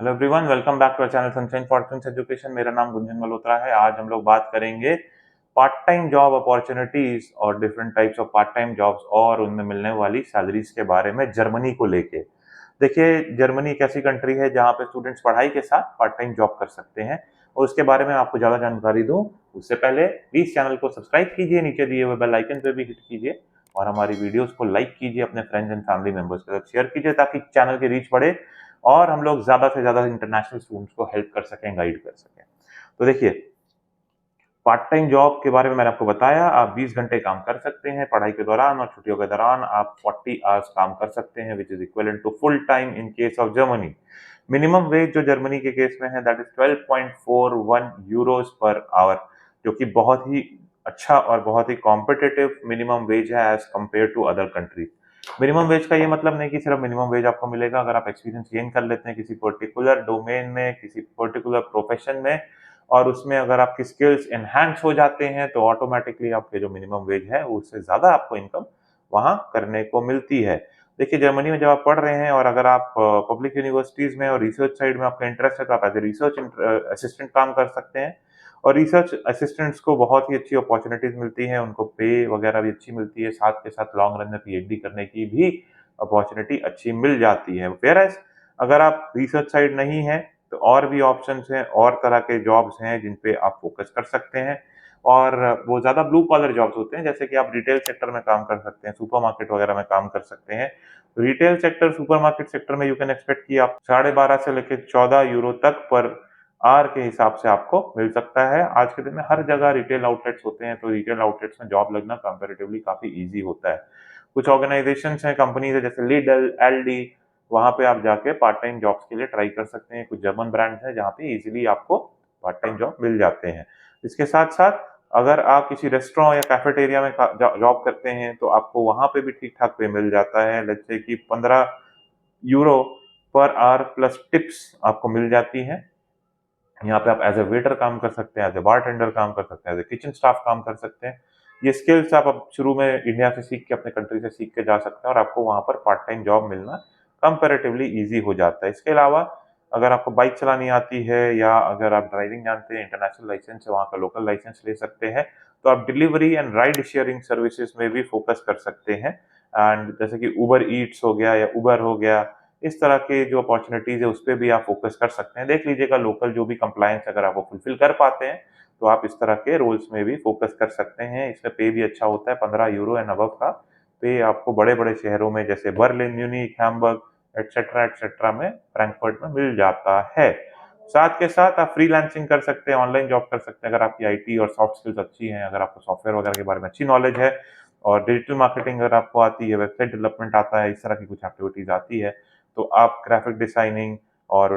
Hello everyone, welcome back to our channel Sunshine Fortunes Education. मेरा नाम गुंजन मल्होत्रा है। आज हम लोग बात करेंगे पार्ट टाइम जॉब अपॉर्चुनिटीज और different types of part time jobs और उनमें मिलने वाली सैलरीज के बारे में जर्मनी को लेके। देखिए, जर्मनी एक ऐसी कंट्री है जहाँ पे स्टूडेंट्स पढ़ाई के साथ पार्ट टाइम जॉब कर सकते हैं और उसके बारे में आपको ज़्यादा जानकारी दूँ उससे पहले प्लीज़ चैनल को सब्सक्राइब कीजिए, नीचे दिए हुए बेल आइकन पे भी हिट कीजिए और हमारी वीडियोस को लाइक कीजिए, अपने फ्रेंड्स एंड फैमिली मेंबर्स के साथ शेयर कीजिए ताकि चैनल की रीच बढ़े और हम लोग ज़्यादा से ज़्यादा इंटरनेशनल स्टूडेंट्स को हेल्प कर सकें, गाइड कर सकें। तो देखिए, पार्ट टाइम जॉब के बारे में मैंने आपको बताया, आप 20 घंटे काम कर सकते हैं पढ़ाई के दौरान और छुट्टियों के दौरान आप 40 आवर्स काम कर सकते हैं, which is equivalent to full time in case of Germany. Minimum wage जो जर्मनी के केस में है that is 12.41 euros per hour, जो कि बहुत ही अच्छा और बहुत ही कॉम्पिटिटिव मिनिमम वेज है as compare to other countries. Minimum wage का ये मतलब नहीं कि सिर्फ मिनिमम वेज आपको मिलेगा। अगर आप एक्सपीरियंस गेन कर लेते हैं किसी पर्टिकुलर डोमेन में, किसी पर्टिकुलर प्रोफेशन में और उसमें अगर आपकी स्किल्स एनहांस हो जाते हैं तो ऑटोमेटिकली आपके जो मिनिमम वेज है उससे ज़्यादा आपको इनकम वहाँ करने को मिलती है। देखिए, जर्मनी में जब आप पढ़ रहे हैं और अगर आप पब्लिक यूनिवर्सिटीज़ में और रिसर्च साइड में आपका इंटरेस्ट है तो आप एज़ ए रिसर्च असिस्टेंट काम कर सकते हैं और रिसर्च असिस्टेंट्स को बहुत ही अच्छी अपॉर्चुनिटीज़ मिलती हैं, उनको पे वगैरह भी अच्छी मिलती है, साथ के साथ लॉन्ग रन में पीएचडी करने की भी अपॉर्चुनिटी अच्छी मिल जाती है। व्हेयरएज़ अगर आप रिसर्च साइड नहीं हैं तो और भी ऑप्शंस हैं, और तरह के जॉब्स हैं जिन पे आप फोकस कर सकते हैं और वो ज़्यादा ब्लू कॉलर जॉब्स होते हैं, जैसे कि आप रिटेल सेक्टर में काम कर सकते हैं, सुपरमार्केट वगैरह में काम कर सकते हैं। रिटेल सेक्टर, सुपरमार्केट सेक्टर में यू कैन एक्सपेक्ट कि आप 12.5 से लेके 14 यूरो तक पर आवर के हिसाब से आपको मिल सकता है। आज के दिन में हर जगह रिटेल आउटलेट्स होते हैं, तो रिटेल आउटलेट्स में जॉब लगना कंपैरेटिवली काफ़ी ईज़ी होता है। कुछ ऑर्गेनाइजेशंस हैं, कंपनीज़ हैं जैसे लिडल, एलडी, वहाँ पे आप जाके पार्ट टाइम जॉब्स के लिए ट्राई कर सकते हैं। कुछ जर्मन ब्रांड्स हैं जहाँ पे इजीली आपको पार्ट टाइम जॉब मिल जाते हैं। इसके साथ-साथ अगर आप किसी रेस्टोरेंट या कैफेटेरिया में जॉब करते हैं तो आपको वहाँ पे भी ठीक-ठाक पे मिल जाता है। लेट्स से कि 15 euro per hour plus tips आपको मिल जाती हैं। यहाँ पे आप एज ए वेटर काम कर सकते हैं, एज ए बारटेंडर काम कर सकते हैं, एज ए किचन स्टाफ काम कर सकते हैं। ये स्किल्स आप अब शुरू में इंडिया से सीख के, अपने कंट्री से सीख के जा सकते हैं और आपको वहाँ पर पार्ट टाइम जॉब मिलना कंपैरेटिवली ईज़ी हो जाता है। इसके अलावा अगर आपको बाइक चलानी आती है या अगर आप ड्राइविंग जानते हैं, इंटरनेशनल लाइसेंस है, वहाँ का लोकल लाइसेंस ले सकते हैं, तो आप delivery and ride sharing services में भी फ़ोकस कर सकते हैं। एंड जैसे कि उबर ईट्स हो गया या उबर हो गया, इस तरह के जो अपॉर्चुनिटीज़ है उस पे भी आप फ़ोकस कर सकते हैं। देख लीजिएगा लोकल जो भी कंप्लायंस अगर आप वो फुलफ़िल कर पाते हैं, तो आप इस तरह के रोल्स में भी फ़ोकस कर सकते हैं। इसमें पे भी अच्छा होता है, 15 यूरो एंड अबव का पे आपको बड़े-बड़े शहरों में जैसे बर्लिन, म्यूनिख, हैम्बर्ग एटसेट्रा में, फ्रैंकफर्ट में मिल जाता है। साथ के साथ आप फ्रीलांसिंग कर सकते हैं, ऑनलाइन जॉब कर सकते हैं अगर आपकी आईटी और सॉफ्ट स्किल्स अच्छी हैं, अगर आपको सॉफ्टवेयर वगैरह के बारे में अच्छी नॉलेज है और डिजिटल मार्केटिंग अगर आपको आती है, वेबसाइट डेवलपमेंट आता है, इस तरह की कुछ एक्टिविटीज़ आती है, तो आप ग्राफिक डिजाइनिंग और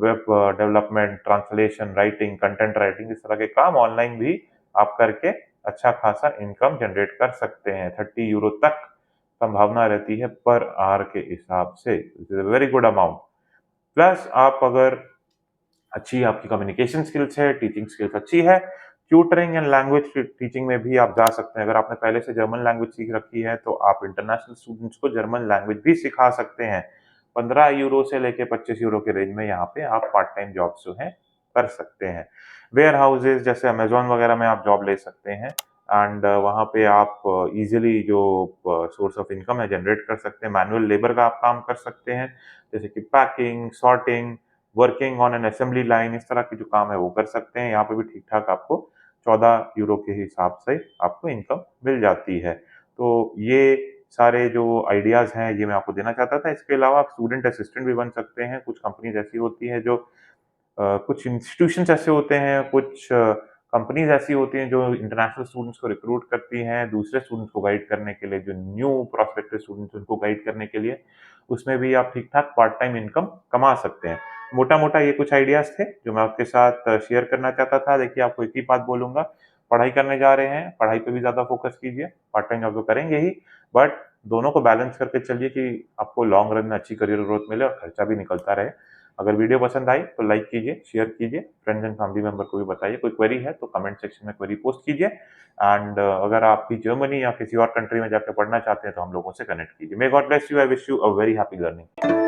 web development, translation, writing, content writing, इस तरह के काम ऑनलाइन भी आप करके अच्छा खासा इनकम जनरेट कर सकते हैं। 30 यूरो तक संभावना रहती है पर आवर के हिसाब से, it is a very good amount. Plus आप अगर अच्छी आपकी कम्युनिकेशन स्किल्स है, टीचिंग स्किल्स अच्छी है, ट्यूटरिंग एंड लैंग्वेज टीचिंग में भी आप जा सकते हैं। अगर आपने पहले से जर्मन लैंग्वेज सीख रखी है तो आप इंटरनेशनल स्टूडेंट्स को जर्मन लैंग्वेज भी सिखा सकते हैं। 15 यूरो से लेके 25 यूरो के रेंज में यहाँ पे आप पार्ट टाइम जॉब्स जो हैं कर सकते हैं। वेयर हाउसेज जैसे अमेज़न वगैरह में आप जॉब ले सकते हैं एंड वहाँ पे आप ईज़िली जो सोर्स ऑफ इनकम है जनरेट कर सकते हैं। मैनुअल लेबर का आप काम कर सकते हैं, जैसे कि packing, sorting, working on an assembly line, इस तरह के जो काम है वो कर सकते हैं। यहाँ पे भी ठीक-ठाक आपको 14 यूरो के हिसाब से आपको इनकम मिल जाती है। तो ये सारे जो आइडियाज़ हैं ये मैं आपको देना चाहता था। इसके अलावा आप स्टूडेंट असिस्टेंट भी बन सकते हैं। कुछ कंपनीज़ ऐसी होती हैं जो कुछ इंस्टीट्यूशंस ऐसे होते हैं, कुछ कंपनीज़ ऐसी होती हैं जो इंटरनेशनल स्टूडेंट्स को रिक्रूट करती हैं, दूसरे स्टूडेंट्स को गाइड करने के लिए, जो न्यू प्रोस्पेक्टिव स्टूडेंट्स उनको गाइड करने के लिए। उसमें भी आप ठीक-ठाक पार्ट टाइम इनकम कमा सकते हैं। मोटा-मोटा ये कुछ आइडियाज़ थे जो मैं आपके साथ शेयर करना चाहता था। देखिए, आपको एक ही बात बोलूँगा, पढ़ाई करने जा रहे हैं, पढ़ाई पे भी ज़्यादा फ़ोकस कीजिए, पार्ट टाइम जॉब तो करेंगे ही, बट दोनों को बैलेंस करके चलिए कि आपको लॉन्ग रन में अच्छी करियर ग्रोथ मिले और खर्चा भी निकलता रहे। अगर वीडियो पसंद आई तो लाइक कीजिए, शेयर कीजिए, फ्रेंड्स एंड फैमिली मेंबर को भी बताइए। कोई क्वेरी है तो कमेंट सेक्शन में क्वेरी पोस्ट कीजिए एंड अगर आप भी जर्मनी या किसी और कंट्री में जाकर पढ़ना चाहते हैं तो हम लोगों से कनेक्ट कीजिए। May God bless you, I wish you a very happy learning.